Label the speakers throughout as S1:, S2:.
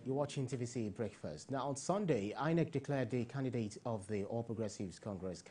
S1: You're watching TVC Breakfast. Now, on Sunday, INEC declared the candidate of the All Progressives Congress,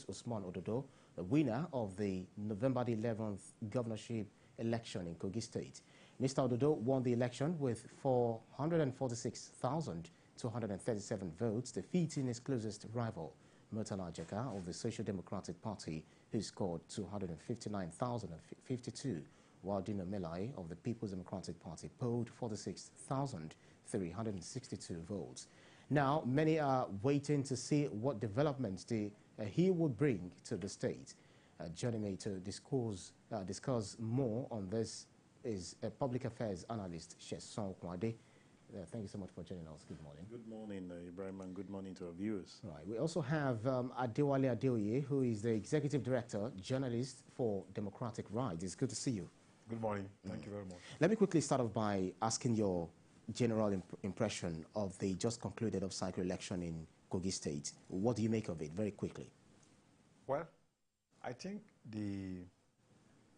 S1: Usman Ododo, the winner of the November the 11th governorship election in Kogi State. Mr. Ododo won the election with 446,237 votes, defeating his closest rival, Murtala Jaka of the Social Democratic Party, who scored 259,052. While Dino Melai of the People's Democratic Party polled 46,362 votes. Now, many are waiting to see what developments he would bring to the state. Joining me to discuss more on this is a public affairs analyst, Usman Ododo. Thank you so much for joining us. Good morning.
S2: Good morning, Ibrahim, and good morning to our viewers.
S1: Right. We also have Adewale Adeoye, who is the Executive Director, Journalist for Democratic Rights. It's good to see you.
S3: Good morning. Thank you very much.
S1: Let me quickly start off by asking your general impression of the just concluded off-cycle election in Kogi State. What do you make of it, very quickly?
S3: Well, I think the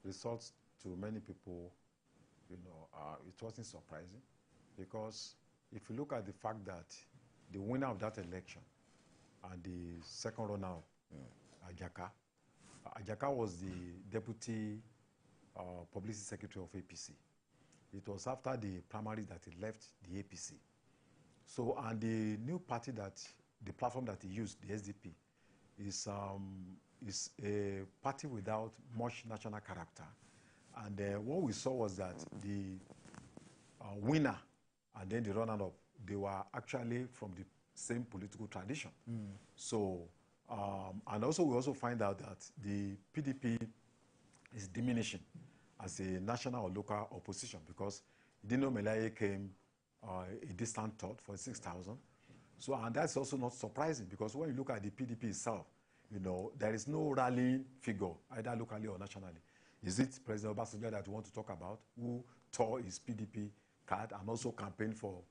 S3: results to many people, it wasn't surprising, because if you look at the fact that the winner of that election and the second runner, Ajaka was the deputy publicity secretary of APC. It was after the primaries that he left the APC. So, and the new party the platform that he used, the SDP, is a party without much national character. And what we saw was that the winner and then the runner-up, they were actually from the same political tradition. So, and also we also find out that the PDP is diminishing as a national or local opposition, because Dino Melaye came a distant third for 6,000. So, and that's also not surprising, because when you look at the PDP itself, there is no rallying figure, either locally or nationally. Is it President Obasanjo that we want to talk about, who tore his PDP card and also campaigned for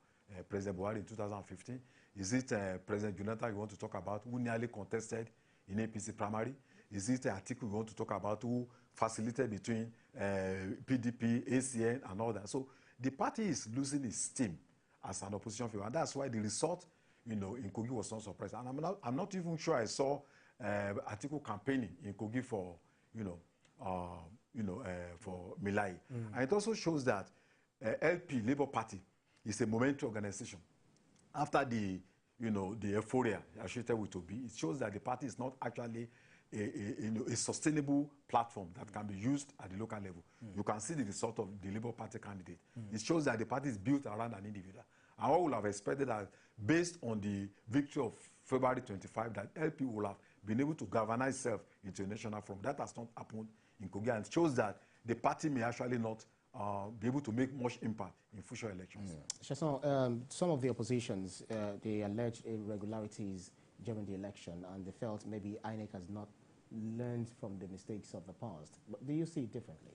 S3: President Buhari in 2015? Is it President Jonathan you want to talk about, who nearly contested in APC primary? Is it Atiku we want to talk about, who facilitated between PDP, ACN, and all that? So the party is losing its steam as an opposition figure, and that's why the result, in Kogi was not surprising. And I'm not even sure I saw Atiku campaigning in Kogi for, for Milai. And it also shows that LP, Labour Party, is a momentary organization. After the euphoria associated with Obi, it shows that the party is not actually a sustainable platform that can be used at the local level. You can see the result of the Labour Party candidate. It shows that the party is built around an individual. And what we would have expected that, based on the victory of February 25, that LP will have been able to galvanize itself into a national front. That has not happened in Kogi, and it shows that the party may actually not be able to make much impact in future elections.
S1: Some of the oppositions, they alleged irregularities during the election, and they felt maybe INEC has not learned from the mistakes of the past. But do you see it differently?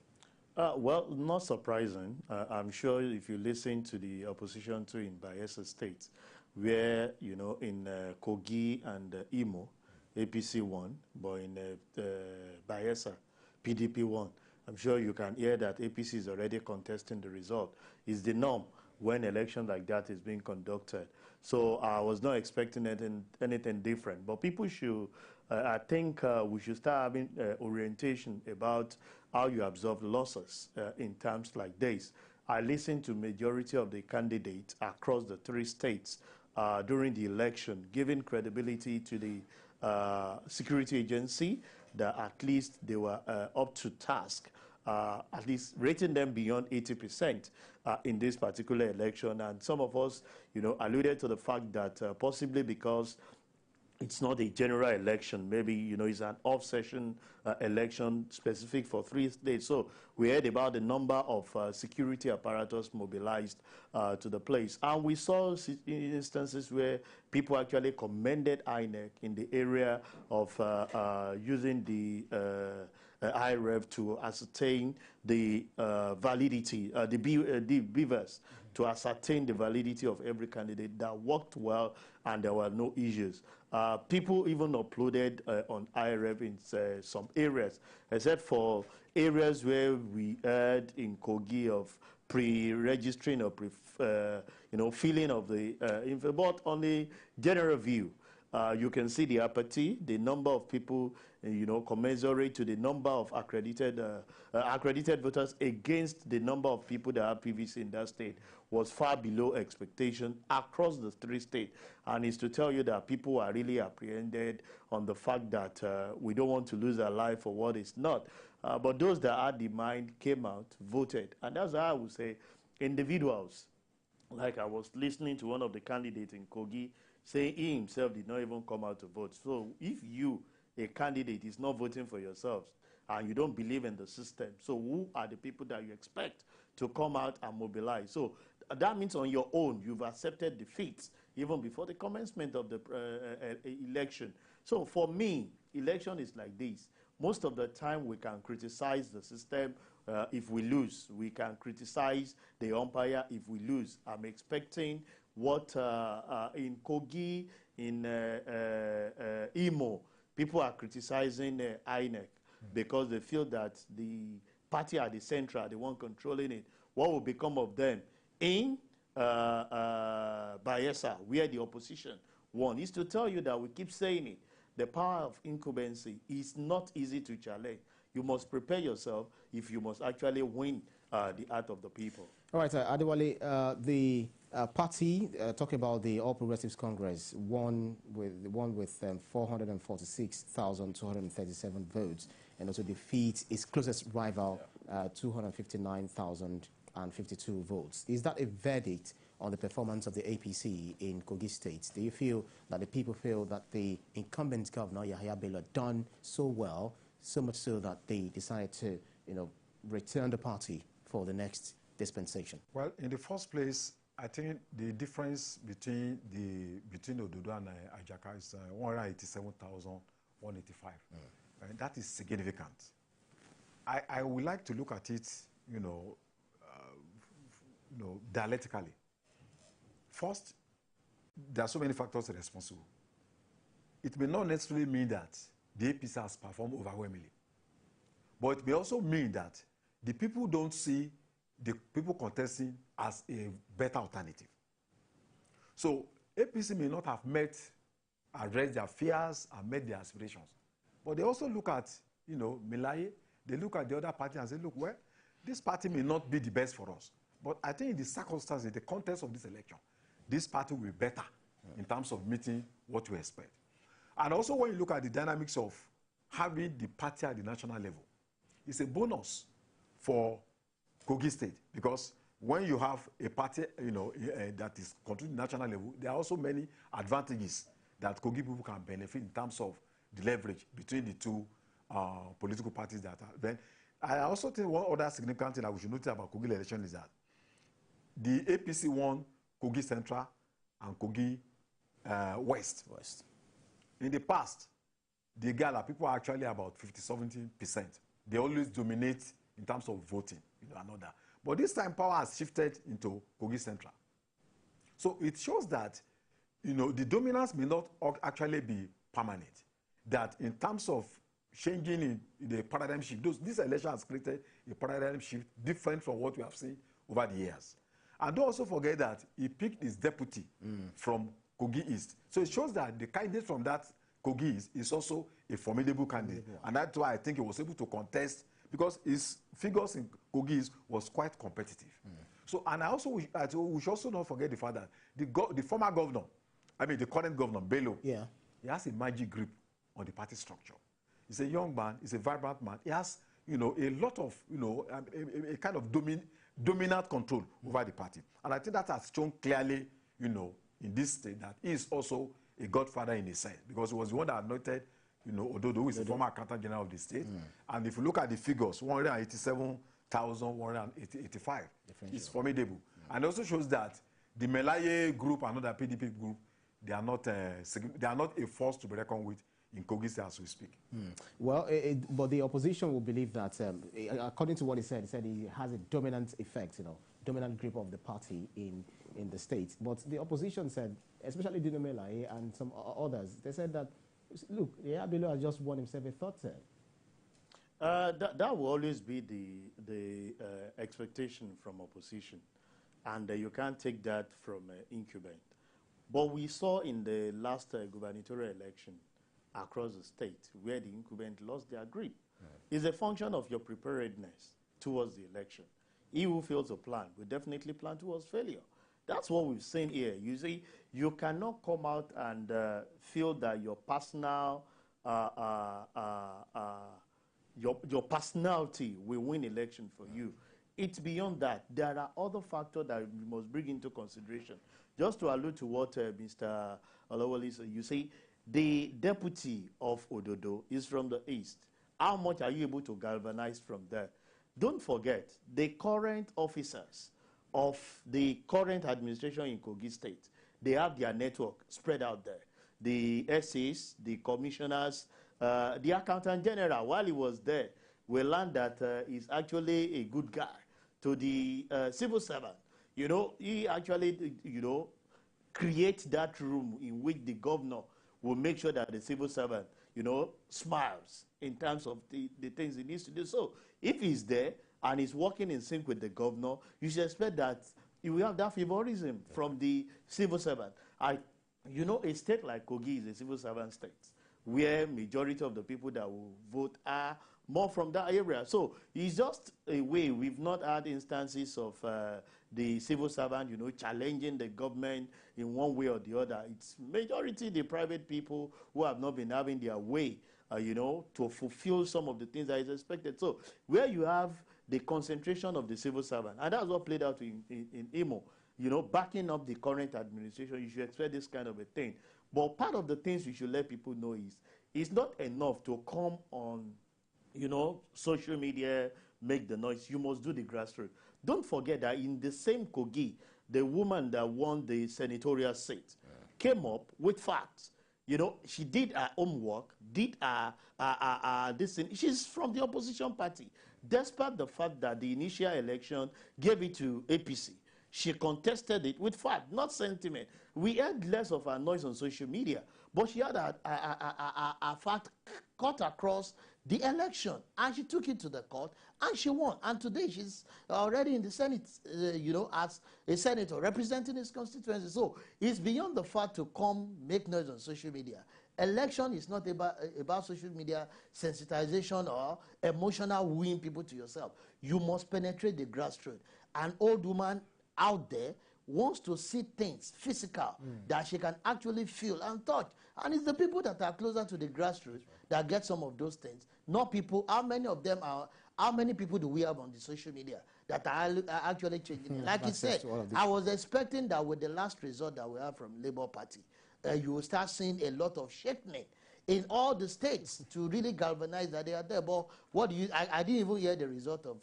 S2: Well, not surprising. I'm sure if you listen to the opposition too in Bayelsa State, where, in Kogi and Imo, APC won, but in Bayelsa, PDP won. I'm sure you can hear that APC is already contesting the result. It's the norm when election like that is being conducted. So I was not expecting anything different. But people should, I think we should start having orientation about how you absorb losses in terms like this. I listened to majority of the candidates across the 3 states during the election, giving credibility to the security agency, that at least they were up to task, at least rating them beyond 80% in this particular election. And some of us, alluded to the fact that possibly because it's not a general election, maybe, it's an off-session election specific for 3 states. So we heard about the number of security apparatus mobilized to the place. And we saw instances where people actually commended INEC in the area of using the IREV to ascertain the validity, the BVAS, to ascertain the validity of every candidate. That worked well, and there were no issues. People even uploaded on IREV in some areas, except for areas where we heard in Kogi of pre-registering or filling of the info. But on the general view, you can see the apathy, the number of people, commensurate to the number of accredited voters against the number of people that have PVC in that state was far below expectation across the 3 states. And it's to tell you that people are really apprehended on the fact that we don't want to lose our life for what is not. But those that had the mind came out, voted. And that's how I would say individuals, like I was listening to one of the candidates in Kogi, saying he himself did not even come out to vote. So if you, a candidate, is not voting for yourselves and you don't believe in the system, so who are the people that you expect to come out and mobilize? So that means on your own, you've accepted defeat even before the commencement of the election. So for me, election is like this. Most of the time we can criticize the system if we lose. We can criticize the umpire if we lose. I'm expecting what in Kogi, in Imo, people are criticizing INEC because they feel that the party at the center are the one controlling it. What will become of them? In Bayelsa, where the opposition won, is to tell you that we keep saying it. The power of incumbency is not easy to challenge. You must prepare yourself if you must actually win the heart of the people.
S1: All right, Adewale, the party, talking about the All Progressives Congress, won with 446,237 votes, and also defeat its closest rival, 259,052 votes. Is that a verdict on the performance of the APC in Kogi State? Do you feel that the people feel that the incumbent governor, Yahaya Bello, done so well, so much so that they decided to, return the party for the next dispensation? Well,
S3: in the first place, I think the difference between Ododo and Ajaka is 187,185. And that is significant. I would like to look at it, dialectically. First, there are so many factors responsible. It may not necessarily mean that the APC has performed overwhelmingly, but it may also mean that the people don't see the people contesting as a better alternative. So APC may not have addressed their fears and met their aspirations, but they also look at, Milaye, they look at the other party and say, look, well, this party may not be the best for us, but I think in the circumstances, in the context of this election, this party will be better in terms of meeting what we expect. And also when you look at the dynamics of having the party at the national level, it's a bonus for Kogi State, because when you have a party, that is controlled at the national level, there are also many advantages that Kogi people can benefit in terms of the leverage between the two political parties that are. Then I also think one other significant thing that we should notice about Kogi election is that the APC won Kogi Central and Kogi West. In the past, the Gala people are actually about 50-70%. They always dominate in terms of voting, another. But this time, power has shifted into Kogi Central. So it shows that, the dominance may not actually be permanent. That in terms of changing in the paradigm shift, this election has created a paradigm shift different from what we have seen over the years. And don't also forget that he picked his deputy from Kogi East. So it shows that the candidate from that Kogi East is also a formidable candidate. And that's why I think he was able to contest, because his figures in Kogi East was quite competitive. So, and we should also not forget the fact that the former governor, the current governor, Bello, he has a magic grip on the party structure. He's a young man, he's a vibrant man. He has, a lot of, a kind of dominant control over the party. And I think that has shown clearly, in this state, that he is also a godfather in a sense, because he was the one that anointed, Ododo, who is the former accountant general of the state. And if you look at the figures, 187,185 is formidable. And it also shows that the Melaye group and other PDP group, they are not a force to be reckoned with in Kogi State as we speak.
S1: Well, but the opposition will believe that, according to what he said he has a dominant effect, dominant grip of the party in the state. But the opposition said, especially Dino Melaye and some others, they said that, look, Yahaya Bello has just won himself a third term.
S2: That will always be the expectation from opposition, and you can't take that from incumbent. But we saw in the last gubernatorial election across the state where the incumbent lost their grip. It's a function of your preparedness towards the election. He who fails to plan will definitely plan towards failure. That's what we've seen here. You see, you cannot come out and feel that your personal your personality will win election for you. It's beyond that. There are other factors that we must bring into consideration. Just to allude to what Mr. Olawale said, you see, the deputy of Ododo is from the east. How much are you able to galvanize from there? Don't forget, the current officers of the current administration in Kogi State, they have their network spread out there. The SAs, the commissioners, the accountant general, while he was there, we learned that he's actually a good guy. To the civil servant, you know, he actually, you know, creates that room in which the governor will make sure that the civil servant, you know, smiles in terms of the things he needs to do. So if he's there and he's working in sync with the governor, you should expect that you will have that favorism from the civil servant. You know, a state like Kogi is a civil servant state, where majority of the people that will vote are more from that area. So it's just a way. We've not had instances of the civil servant, you know, challenging the government in one way or the other. It's majority the private people who have not been having their way, you know, to fulfill some of the things that is expected. So where you have the concentration of the civil servant, and that's what played out in Imo, you know, backing up the current administration, you should expect this kind of a thing. But part of the things we should let people know is it's not enough to come on, you know, social media, make the noise. You must do the grassroots. Don't forget that in the same Kogi, the woman that won the senatorial seat came up with facts. You know, she did her homework, did this thing. She's from the opposition party. Despite the fact that the initial election gave it to APC, she contested it with fact, not sentiment. We heard less of her noise on social media, but she had a fact cut across the election, and she took it to the court, and she won. And today she's already in the Senate, you know, as a senator representing his constituency. So it's beyond the fact to come make noise on social media. Election is not about social media sensitization or emotional wooing people to yourself. You must penetrate the grassroots. An old woman out there wants to see things physical that she can actually feel and touch. And it's the people that are closer to the grassroots that get some of those things, not people. How many people do we have on the social media that are actually changing? Like you said, I was expecting that with the last result that we have from Labour Party, you will start seeing a lot of shaking in all the states to really galvanize that they are there. But what do you? I didn't even hear the result of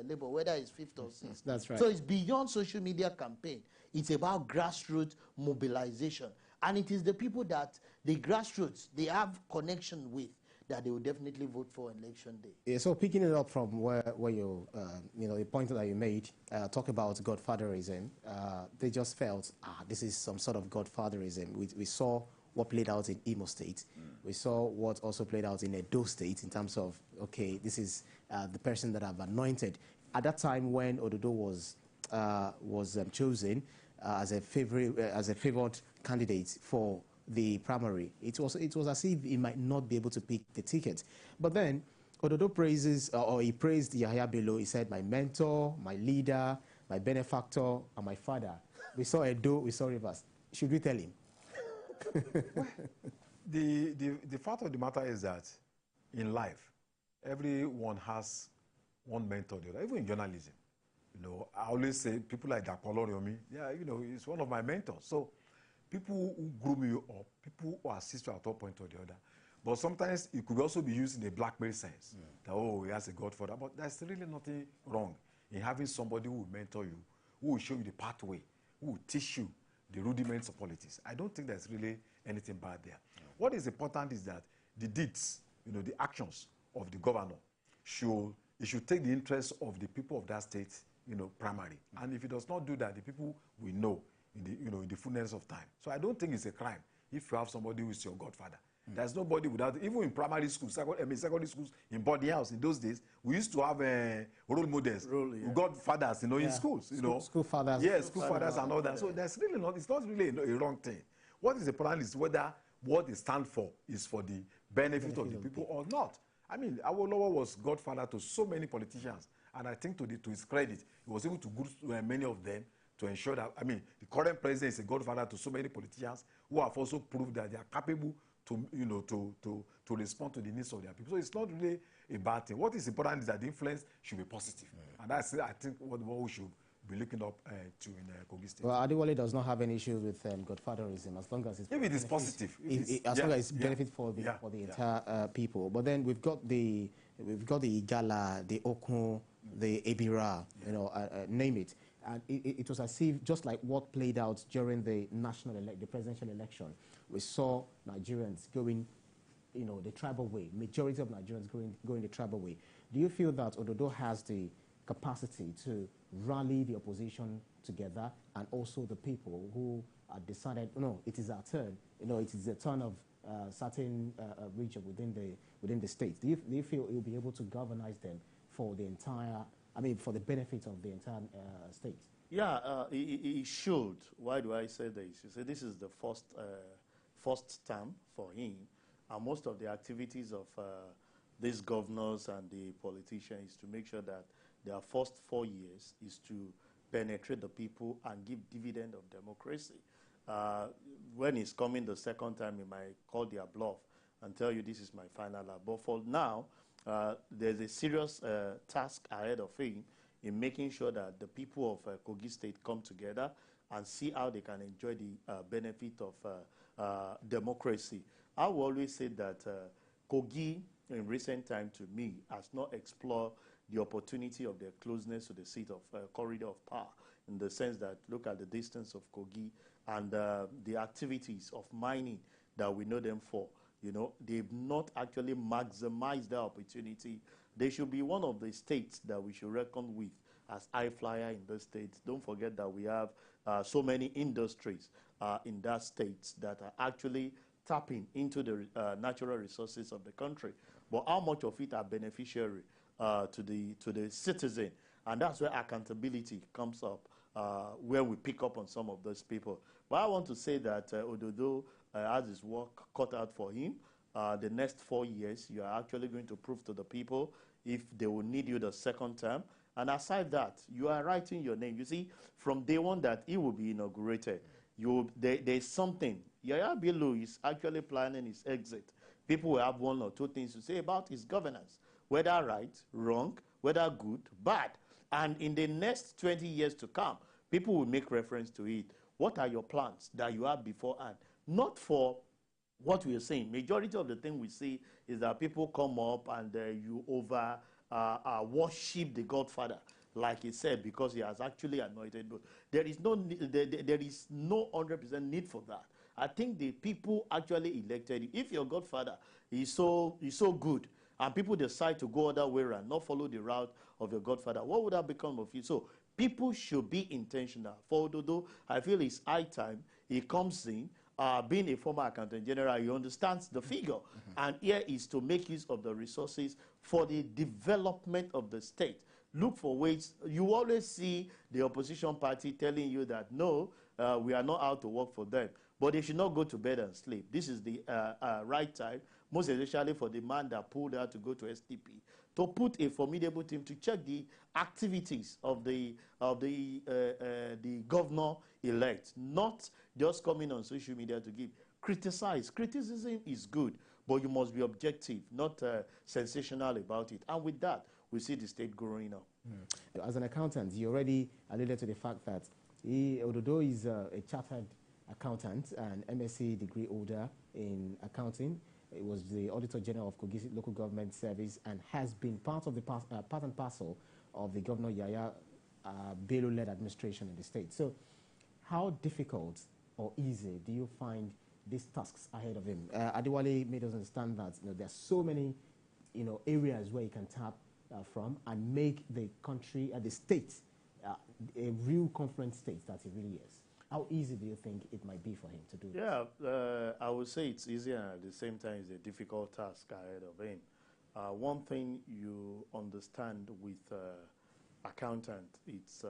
S2: Labour, whether it's 5th or 6th.
S1: That's right.
S2: So it's beyond social media campaign. It's about grassroots mobilization. And it is the people that the grassroots, they have connection with, that they will definitely vote for election day.
S1: Yeah, so picking it up from where you, you know, the point that you made, talk about godfatherism, they just felt, this is some sort of godfatherism. We saw what played out in Imo State. We saw what also played out in Edo State in terms of, okay, this is the person that I've anointed. At that time when Ododo was chosen as a favored candidate for the primary, it was as if he might not be able to pick the ticket. But then Ododo praises, or he praised Yahya Bello. He said, my mentor, my leader, my benefactor, and my father. We saw Edo, we saw Rivers. Should we tell him?
S3: The fact of the matter is that in life, everyone has one mentor, the other, even in journalism. You know, I always say people like Dakolo Riomi, yeah, you know, he's one of my mentors. So people who groom you up, people who assist you at one point or the other. But sometimes it could also be used in a blackmail sense. That, oh, he has a godfather. But there's really nothing wrong in having somebody who will mentor you, who will show you the pathway, who will teach you the rudiments of politics. I don't think there's really anything bad there. What is important is that the deeds, you know, the actions of the governor should take the interests of the people of that state, you know, primary. And if it does not do that, the people will know in the, you know, in the fullness of time. So I don't think it's a crime if you have somebody who is your godfather. There's nobody without, even in primary schools, secondary schools, in boarding house in those days, we used to have role models, godfathers, in schools,
S1: School fathers.
S3: Yeah, school fathers and all that. So there's really not, it's not really a wrong thing. What is the plan is whether what they stand for is for the benefit of the people or not. I mean, Awolowo was godfather to so many politicians, and I think to his credit, he was able to go to many of them to ensure that, I mean, the current president is a godfather to so many politicians who have also proved that they are capable to respond to the needs of their people. So it's not really a bad thing. What is important is that the influence should be positive. And that's, I think, what we should be looking up to in Kogi State.
S1: Well, Adewale does not have any issues with godfatherism as long as it's...
S3: If it is positive.
S1: As long as it's benefit for the entire people. But then we've got the Igala, the Okun, the Ebira, name it. And it was as if, just like what played out during the the presidential election, we saw Nigerians going, the tribal way, majority of Nigerians going the tribal way. Do you feel that Ododo has the capacity to rally the opposition together and also the people who decided, no, it is our turn, it is the turn of certain region within the state? Do you feel you'll be able to galvanize them for the entire, for the benefit of the entire state?
S2: Yeah, he should. Why do I say this? You see, this is the first term for him, and most of the activities of these governors and the politicians is to make sure that their first 4 years is to penetrate the people and give dividend of democracy. When he's coming the second time, he might call their bluff and tell you this is my final lap. But for now, there's a serious task ahead of him in making sure that the people of Kogi State come together and see how they can enjoy the benefit of democracy. I will always say that Kogi, in recent time to me, has not explored the opportunity of their closeness to the seat of corridor of power, in the sense that look at the distance of Kogi and the activities of mining that we know them for. They've not actually maximized their opportunity. They should be one of the states that we should reckon with as high flyer in the states. Don't forget that we have so many industries in that state that are actually tapping into the natural resources of the country. But how much of it are beneficiary to the citizen? And that's where accountability comes up, where we pick up on some of those people. But I want to say that Ododo has his work cut out for him. The next 4 years, you are actually going to prove to the people if they will need you the second term. And aside that, you are writing your name. You see, from day one that he will be inaugurated, there's something. Yaya Bello is actually planning his exit. People will have one or two things to say about his governance, whether right, wrong, whether good, bad. And in the next 20 years to come, people will make reference to it. What are your plans that you have beforehand? Not for what we are saying. Majority of the thing we see is that people come up and you worship the Godfather, like he said, because he has actually anointed those. There is no 100% need for that. I think the people actually elected you. If your Godfather is so good, and people decide to go other way around, not follow the route of your Godfather, what would have become of you? So people should be intentional. For Ododo, I feel it's high time he comes in. Being a former accountant general, he understands the figure. And here is to make use of the resources for the development of the state. Look for ways. You always see the opposition party telling you that, no, we are not out to work for them. But they should not go to bed and sleep. This is the right time, most especially for the man that pulled out to go to SDP, to put a formidable team to check the activities of the governor-elect, not just coming on social media to give. Criticize. Criticism is good, but you must be objective, not sensational about it. And with that, we see the state growing up.
S1: As an accountant, you already alluded to the fact that Ododo is a chartered accountant and MSc degree holder in accounting. It was the Auditor General of Kogi Local Government Service and has been part of the part and parcel of the Governor Yaya Bello-led administration in the state. So how difficult or easy do you find these tasks ahead of him? Adewale made us understand that there are so many areas where you can tap from and make the country, the state, a real conference state that it really is. How easy do you think it might be for him to do this?
S2: Yeah, I would say it's easy, and at the same time it's a difficult task ahead of him. One thing you understand with accountant, it's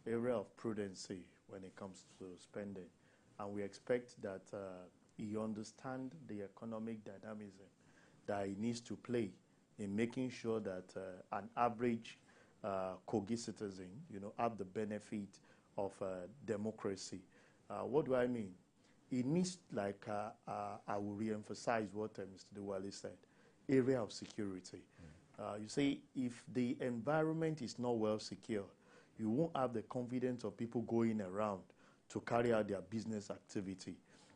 S2: area of prudency when it comes to spending. And we expect that he understands the economic dynamism that he needs to play in making sure that an average Kogi citizen, have the benefit of democracy. What do I mean? It needs, like I will re-emphasize what Mr. Dewale said, area of security. You see, if the environment is not well secure, you won't have the confidence of people going around to carry out their business activity.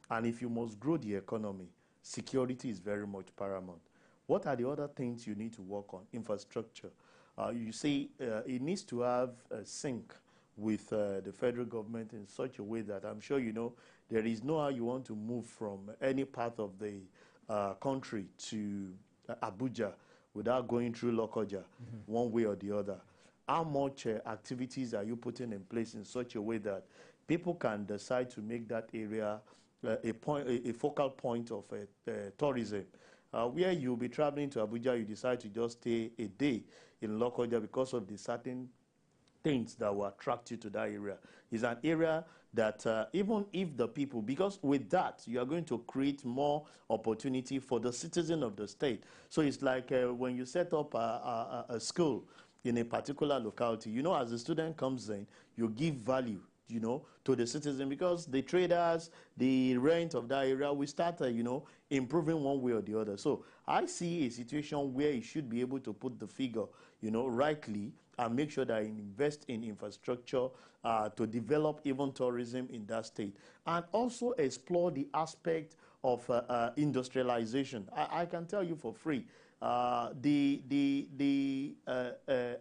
S2: And if you must grow the economy, security is very much paramount. What are the other things you need to work on? Infrastructure. You see, it needs to have a sync with the federal government in such a way that I'm sure you know there is no how you want to move from any part of the country to Abuja without going through Lokoja, one way or the other. How much activities are you putting in place in such a way that people can decide to make that area a focal point of tourism? Where you'll be traveling to Abuja, you decide to just stay a day in Lokoja because of the certain things that will attract you to that area. It's an area that even if the people, because with that, you are going to create more opportunity for the citizen of the state. So it's like when you set up a school in a particular locality, as the student comes in, you give value, to the citizen, because the traders, the rent of that area, we start, improving one way or the other. So I see a situation where you should be able to put the figure, rightly, and make sure that you invest in infrastructure to develop even tourism in that state, and also explore the aspect of industrialization. I can tell you for free, the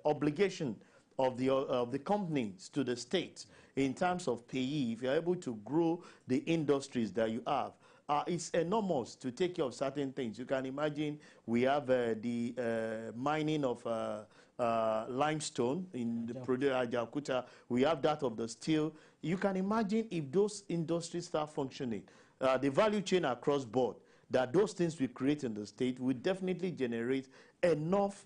S2: obligation of the companies to the state in terms of payee, if you're able to grow the industries that you have, it's enormous to take care of certain things. You can imagine we have the mining of limestone in the Ajaokuta. We have that of the steel. You can imagine if those industries start functioning, the value chain across board, that those things we create in the state will definitely generate enough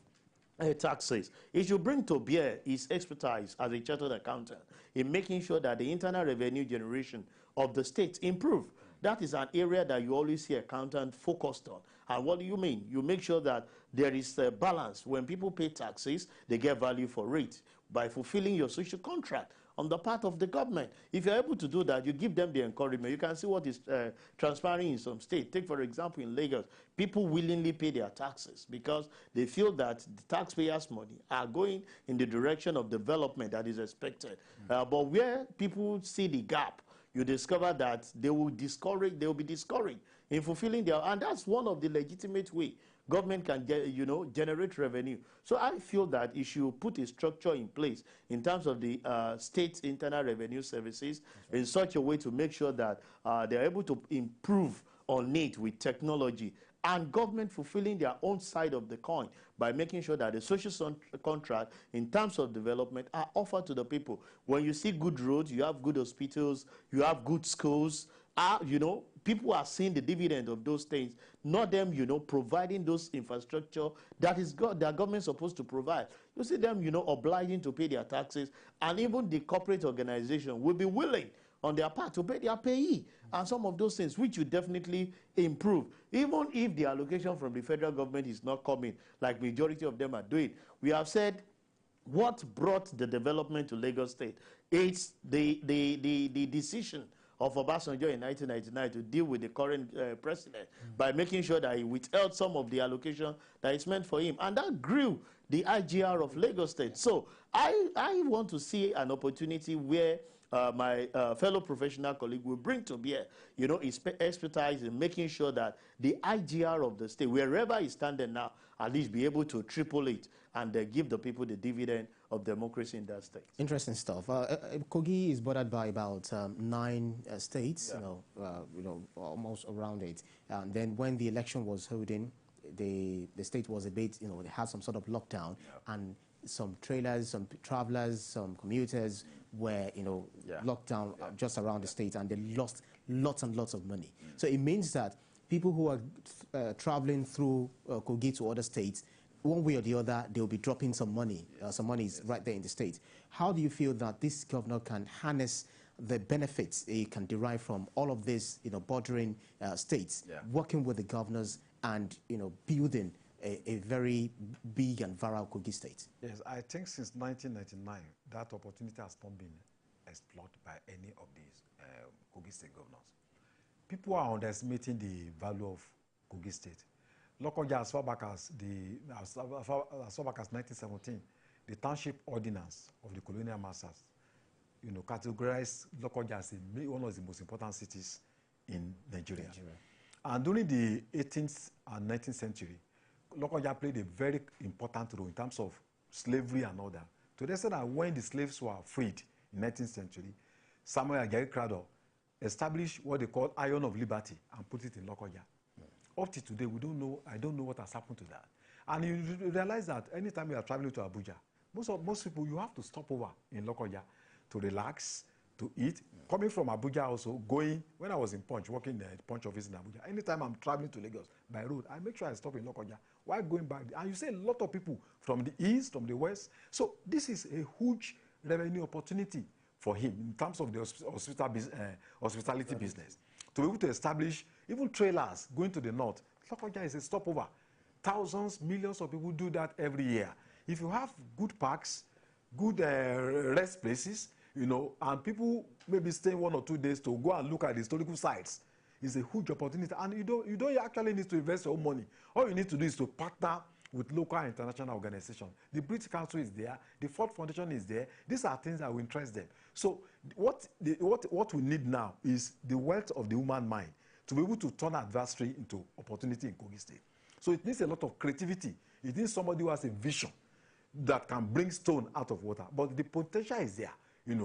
S2: taxes. It should bring to bear his expertise as a chartered accountant in making sure that the internal revenue generation of the state improve. That is an area that you always see accountant focused on. And what do you mean? You make sure that there is a balance. When people pay taxes, they get value for it by fulfilling your social contract on the part of the government. If you're able to do that, you give them the encouragement. You can see what is transpiring in some states. Take, for example, in Lagos, people willingly pay their taxes because they feel that the taxpayers' money are going in the direction of development that is expected. But where people see the gap, you discover that they will be discouraged in fulfilling their, and that's one of the legitimate way government can get, generate revenue. So I feel that it should put a structure in place in terms of the state's internal revenue services in such a way to make sure that they're able to improve on it with technology, and government fulfilling their own side of the coin by making sure that the social contract in terms of development are offered to the people. When you see good roads, you have good hospitals, you have good schools, people are seeing the dividend of those things, not them, providing those infrastructure that their government supposed to provide. You see them, obliging to pay their taxes, and even the corporate organization will be willing on their part to pay their payee, and some of those things which will definitely improve. Even if the allocation from the federal government is not coming, like majority of them are doing. We have said what brought the development to Lagos State. It's the decision of Obasanjo in 1999 to deal with the current president by making sure that he withheld some of the allocation that is meant for him. And that grew the IGR of Lagos State. So I want to see an opportunity where my fellow professional colleague will bring to bear, his expertise in making sure that the IGR of the state, wherever he's standing now, at least be able to triple it and give the people the dividend of democracy in that state.
S1: Interesting stuff. Kogi is bordered by about 9 states, almost around it. And then when the election was holding, the state was a bit, they had some sort of lockdown, and some trailers, some travelers, some commuters were, locked down just around the state, and they lost lots and lots of money. So it means that people who are traveling through Kogi to other states, one way or the other, they'll be dropping some money. Some money is right there in the state. How do you feel that this governor can harness the benefits he can derive from all of these, bordering states, working with the governors and, building a very big and viral Kogi state?
S3: Yes, I think since 1999, that opportunity has not been explored by any of these Kogi state governors. People are underestimating the value of Kogi state. Lokoja, as far back as 1917, the township ordinance of the colonial masters, categorized Lokoja as one of the most important cities in Nigeria. And during the 18th and 19th century, Lokoja played a very important role in terms of slavery and all that. To the extent that when the slaves were freed in the 19th century, Samuel Ajayi Crowther established what they call Iron of Liberty and put it in Lokoja. Up to today, I don't know what has happened to that. And you realize that anytime you are traveling to Abuja, most people, you have to stop over in Lokoja to relax, to eat. Coming from Abuja also, when I was in Punch, working in the Punch office in Abuja, anytime I'm traveling to Lagos by road, I make sure I stop in Lokoja while going back. And you see a lot of people from the east, from the west. So this is a huge revenue opportunity for him in terms of the hospitality business. To be able to establish even trailers going to the north. Lokoja is a stopover. Thousands, millions of people do that every year. If you have good parks, good rest places, and people maybe stay 1 or 2 days to go and look at the historical sites, it's a huge opportunity. And you don't actually need to invest your own money. All you need to do is to partner with local and international organizations. The British Council is there. The Ford Foundation is there. These are things that will interest them. So what we need now is the wealth of the human mind to be able to turn adversity into opportunity in Kogi State. So it needs a lot of creativity. It needs somebody who has a vision that can bring stone out of water. But the potential is there,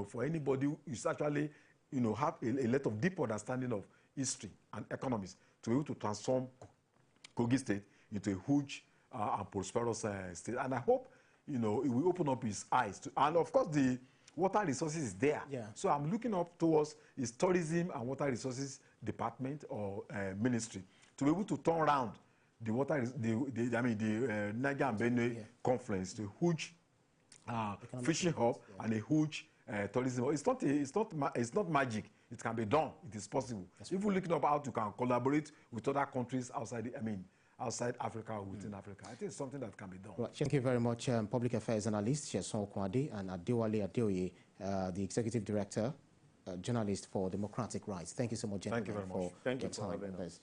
S3: for anybody who is actually, have a lot of deep understanding of history and economics to be able to transform Kogi State into a huge and prosperous state. And I hope, it will open up his eyes. And of course, the water resources is there.
S1: Yeah.
S3: So I'm looking up towards his tourism and water resources department or ministry to be able to turn around the Niger and Benue conference, the huge fishing hub and a huge tourism. It's not magic. It can be done. It is possible. If we're looking up how to can collaborate with other countries outside Africa or within Africa, I think it's something that can be done.
S1: Right. Thank you very much, Public Affairs Analyst Sheson Okwade and Adewale Adeoye, the Executive Director, Journalist for Democratic Rights. Thank you so much, gentlemen,
S3: for
S1: your time on this.